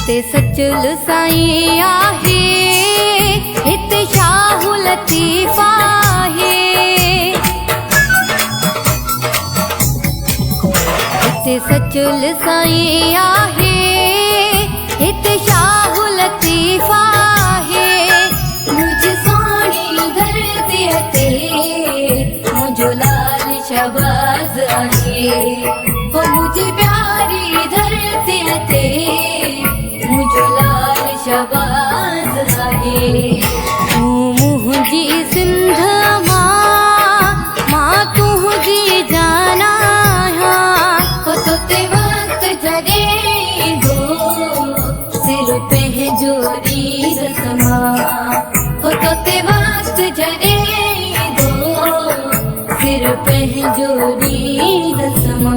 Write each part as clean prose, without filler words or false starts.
हिते सचल साईं आहे, हिते शाहु लतीफ़ आहे। हिते सचल साईं आहे, हिते शाहु लतीफ़ आहे। मुझे सोनी धरती ते मुझो लाल शहबाज आहे। हो मुझे प्यारी धरती ते मुझो लाल शहबाज आहे। तू मुझी सिंध मां तुझी जाना। हो तो ते वक्त जॾहिं दो सिर पंहिंजो रीर समा। हो तो ते वक्त जॾहिं दो सिर पंहिंजो रीर समा।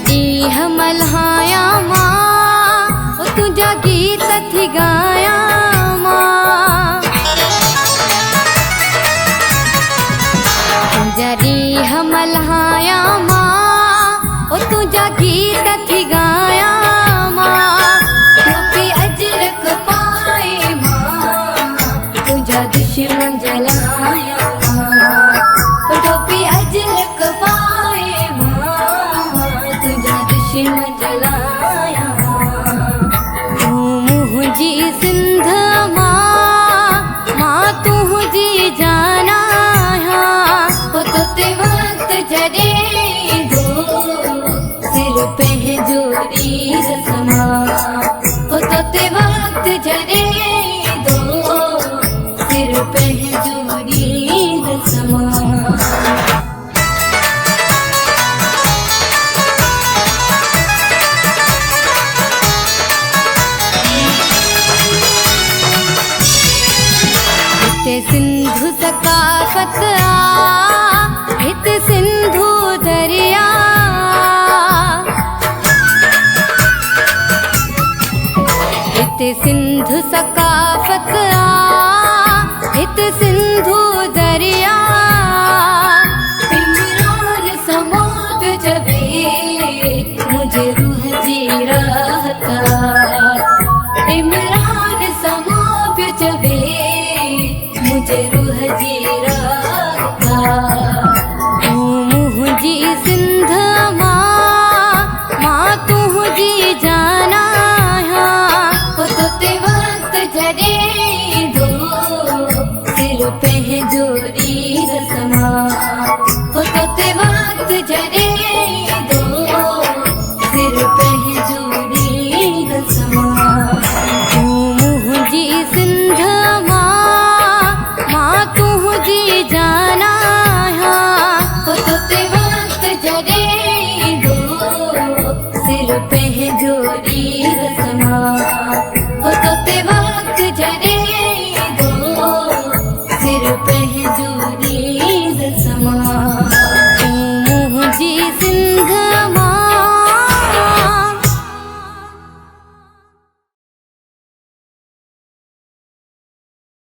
ॾींह मल्हाया मां, तुंहिंजा गीत थी ॻाया मां। तुंहिंजा ॾींह मल्हाया मां, तुंहिंजा गीत थी ॻाया मां। टोपी अजरक पाए मां, तुंहिंजा दुश्मन जलाया मां। टोपी अजरक पाए मां, तुंहिंजा दुश्मन जलाया। तू मुझी सिंध मां तुझी जाना। हो तो ते वक्त जॾहिं दो सिर पंहिंजो रीर समा। हो तो ते वक्त जॾहिं दो सिर पंहिंजो रीर समा। हिते सिंधु सकाफ़त आ, हिते सिंधु दरिया। हिते सिंधु सकाफ़त आ, हिते सिंधु दरिया। इमरान समो पियो चवे मुझे रूह जी राहत। इमरान समो पियो चवे मुझे रूह जी राहत। तू मुझी सिंध मां तुझी जाना। हो तो ते वक्त जॾहिं दो सिर पंहिंजो रीर समा। हो तो ते वक्त जॾहिं